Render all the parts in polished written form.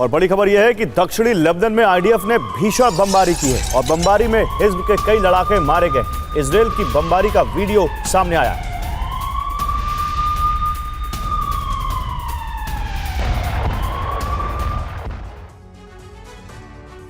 और बड़ी खबर यह है कि दक्षिणी लेबनान में आईडीएफ ने भीषण बमबारी की है और बमबारी में हिज़्ब के कई लड़ाके मारे गए। इजरायल की बमबारी का वीडियो सामने आया।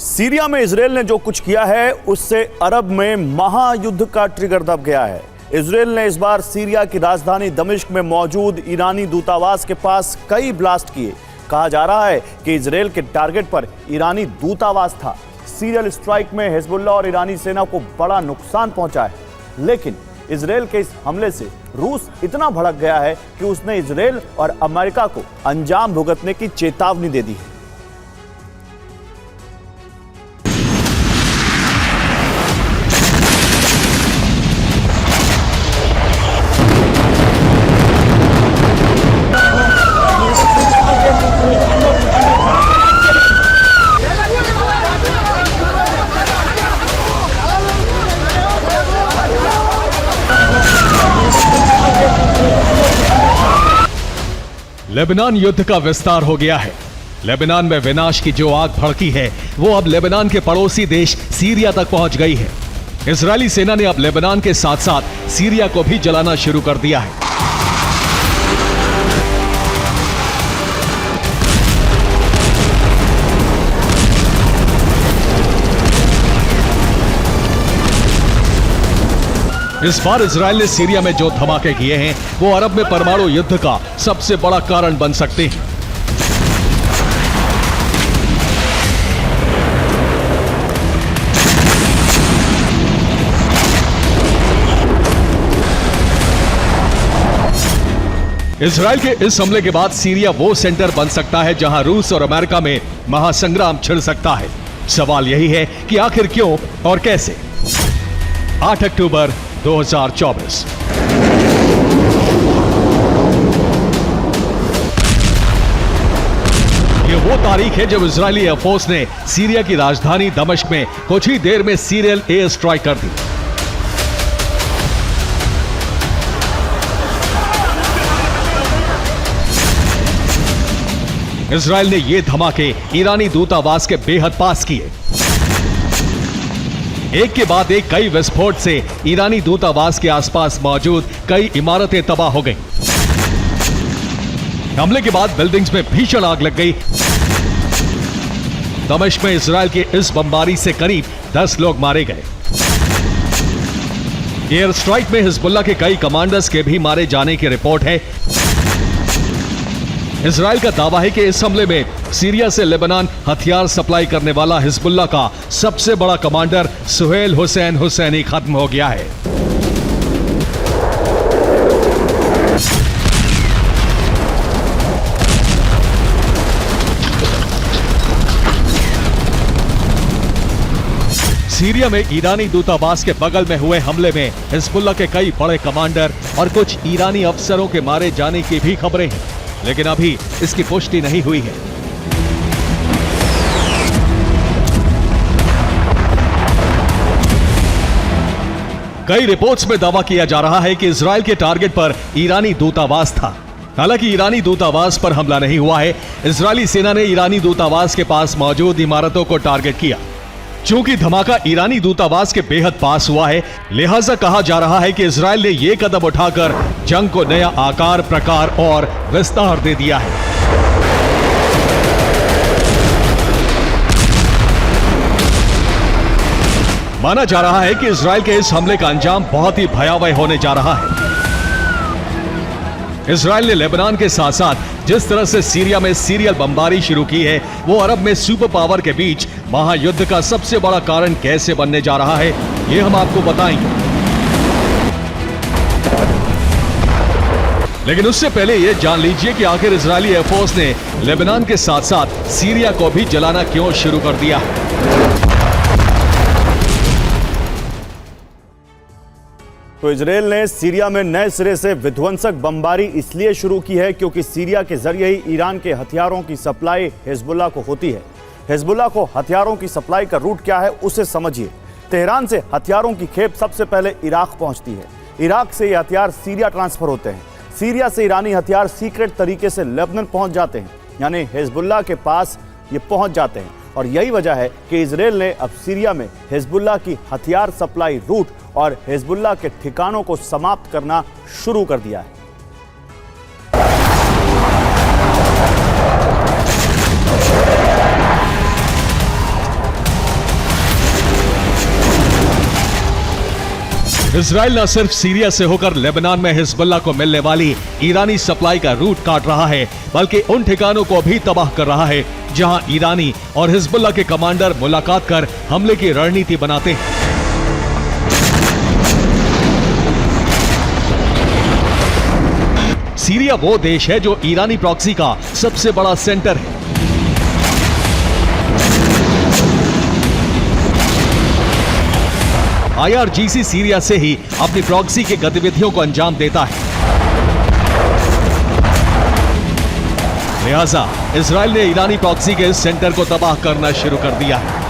सीरिया में इजरायल ने जो कुछ किया है उससे अरब में महायुद्ध का ट्रिगर दब गया है। इजरायल ने इस बार सीरिया की राजधानी दमिश्क में मौजूद ईरानी दूतावास के पास कई ब्लास्ट किए। कहा जा रहा है कि इजरायल के टारगेट पर ईरानी दूतावास था। सीरियल स्ट्राइक में हिजबुल्लाह और ईरानी सेना को बड़ा नुकसान पहुंचा है, लेकिन इजरायल के इस हमले से रूस इतना भड़क गया है कि उसने इजरायल और अमेरिका को अंजाम भुगतने की चेतावनी दे दी है। लेबनान युद्ध का विस्तार हो गया है। लेबनान में विनाश की जो आग भड़की है वो अब लेबनान के पड़ोसी देश सीरिया तक पहुंच गई है। इजरायली सेना ने अब लेबनान के साथ साथ सीरिया को भी जलाना शुरू कर दिया है। इस बार इजरायल ने सीरिया में जो धमाके किए हैं वो अरब में परमाणु युद्ध का सबसे बड़ा कारण बन सकते हैं। इजरायल के इस हमले के बाद सीरिया वो सेंटर बन सकता है जहां रूस और अमेरिका में महासंग्राम छिड़ सकता है। सवाल यही है कि आखिर क्यों और कैसे। 8 अक्टूबर 2024। ये वो तारीख है जब इजरायली एयरफोर्स ने सीरिया की राजधानी दमिश्क में कुछ ही देर में सीरियल एयर स्ट्राइक कर दी। इजरायल ने ये धमाके ईरानी दूतावास के बेहद पास किए। एक के बाद एक कई विस्फोट से ईरानी दूतावास के आसपास मौजूद कई इमारतें तबाह हो गईं। हमले के बाद बिल्डिंग्स में भीषण आग लग गई। दमिश्क में इजरायल की इस बमबारी से करीब 10 लोग मारे गए। एयर स्ट्राइक में हिजबुल्लाह के कई कमांडर्स के भी मारे जाने की रिपोर्ट है। इजरायल का दावा है कि इस हमले में सीरिया से लेबनान हथियार सप्लाई करने वाला हिजबुल्लाह का सबसे बड़ा कमांडर सुहेल हुसैन हुसैनी खत्म हो गया है। सीरिया में ईरानी दूतावास के बगल में हुए हमले में हिजबुल्लाह के कई बड़े कमांडर और कुछ ईरानी अफसरों के मारे जाने की भी खबरें हैं, लेकिन अभी इसकी पुष्टि नहीं हुई है। कई रिपोर्ट्स में दावा किया जा रहा है कि इजरायल के टारगेट पर ईरानी दूतावास था। हालांकि ईरानी दूतावास पर हमला नहीं हुआ है। इजरायली सेना ने ईरानी दूतावास के पास मौजूद इमारतों को टारगेट किया। चूंकि धमाका ईरानी दूतावास के बेहद पास हुआ है, लिहाजा कहा जा रहा है कि इजरायल ने यह कदम उठाकर जंग को नया आकार, प्रकार और विस्तार दे दिया है। माना जा रहा है कि इजरायल के इस हमले का अंजाम बहुत ही भयावह होने जा रहा है। इजरायल ने लेबनान के साथ साथ जिस तरह से सीरिया में सीरियल बमबारी शुरू की है, वो अरब में सुपर पावर के बीच महायुद्ध का सबसे बड़ा कारण कैसे बनने जा रहा है, ये हम आपको बताएंगे। लेकिन उससे पहले ये जान लीजिए कि आखिर इजरायली एयरफोर्स ने लेबनान के साथ साथ सीरिया को भी जलाना क्यों शुरू कर दिया है। तो इजरायल ने सीरिया में नए सिरे से विध्वंसक बमबारी इसलिए शुरू की है क्योंकि सीरिया के जरिए ही ईरान के हथियारों की सप्लाई हिजबुल्लाह को होती है। हिजबुल्लाह को हथियारों की सप्लाई का रूट क्या है उसे समझिए। तेहरान से हथियारों की खेप सबसे पहले इराक पहुंचती है। इराक से ये हथियार सीरिया ट्रांसफर होते हैं। सीरिया से ईरानी हथियार सीक्रेट तरीके से लेबनान पहुंच जाते हैं। यानी हिजबुल्लाह के पास ये पहुंच जाते हैं और यही वजह है कि इजराइल ने अब सीरिया में हिजबुल्लाह की हथियार सप्लाई रूट और हिजबुल्लाह के ठिकानों को समाप्त करना शुरू कर दिया है। इजराइल न सिर्फ सीरिया से होकर लेबनान में हिजबुल्लाह को मिलने वाली ईरानी सप्लाई का रूट काट रहा है, बल्कि उन ठिकानों को भी तबाह कर रहा है जहां ईरानी और हिजबुल्लाह के कमांडर मुलाकात कर हमले की रणनीति बनाते हैं। सीरिया वो देश है जो ईरानी प्रॉक्सी का सबसे बड़ा सेंटर है। IRGC सीरिया से ही अपनी प्रॉक्सी की गतिविधियों को अंजाम देता है। लिहाजा इजराइल ने ईरानी प्रॉक्सी के इस सेंटर को तबाह करना शुरू कर दिया है।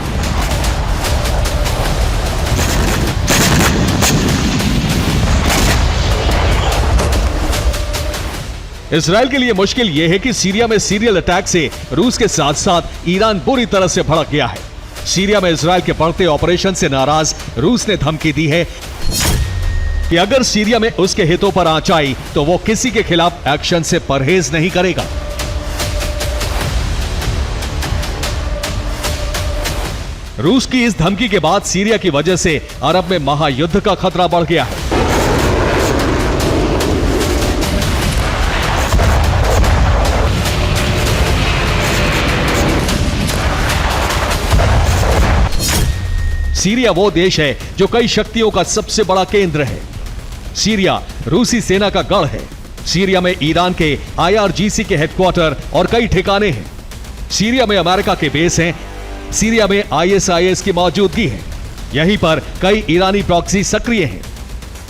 इजराइल के लिए मुश्किल यह है कि सीरिया में सीरियल अटैक से रूस के साथ साथ ईरान बुरी तरह से भड़क गया है। सीरिया में इजराइल के बढ़ते ऑपरेशन से नाराज रूस ने धमकी दी है कि अगर सीरिया में उसके हितों पर आंच आई तो वो किसी के खिलाफ एक्शन से परहेज नहीं करेगा। रूस की इस धमकी के बाद सीरिया की वजह से अरब में महायुद्ध का खतरा बढ़ गया है। सीरिया वो देश है जो कई शक्तियों का सबसे बड़ा केंद्र है। सीरिया रूसी सेना का गढ़ है। सीरिया में ईरान के IRGC के हेडक्वार्टर और कई ठिकाने हैं। सीरिया में अमेरिका के बेस हैं। सीरिया में ISIS की मौजूदगी है। यहीं पर कई ईरानी प्रॉक्सी सक्रिय हैं।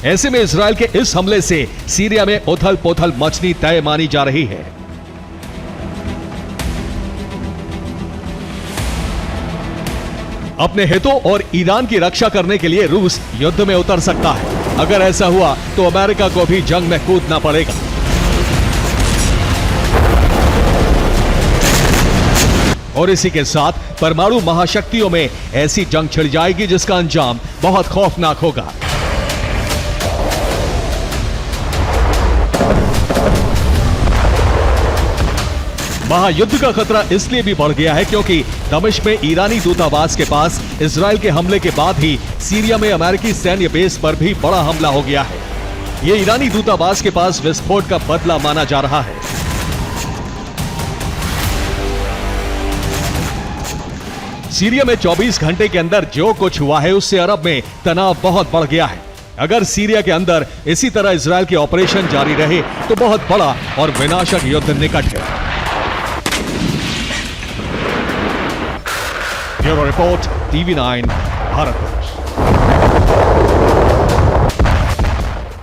ऐसे में इजराइल के इस हमले से सीरिया में उथल पुथल मचनी तय मानी जा रही है। अपने हितों और ईरान की रक्षा करने के लिए रूस युद्ध में उतर सकता है। अगर ऐसा हुआ तो अमेरिका को भी जंग में कूदना पड़ेगा। और इसी के साथ परमाणु महाशक्तियों में ऐसी जंग छिड़ जाएगी जिसका अंजाम बहुत खौफनाक होगा। महायुद्ध का खतरा इसलिए भी बढ़ गया है क्योंकि दमिश्क में ईरानी दूतावास के पास इजराइल के हमले के बाद ही सीरिया में अमेरिकी सैन्य बेस पर भी बड़ा हमला हो गया है। यह ईरानी दूतावास के पास विस्फोट का बदला माना जा रहा है। सीरिया में 24 घंटे के अंदर जो कुछ हुआ है उससे अरब में तनाव बहुत बढ़ गया है। अगर सीरिया के अंदर इसी तरह इजराइल के ऑपरेशन जारी रहे तो बहुत बड़ा और विनाशक युद्ध निकट है। Bureau report, TV9, Bharatvarsh.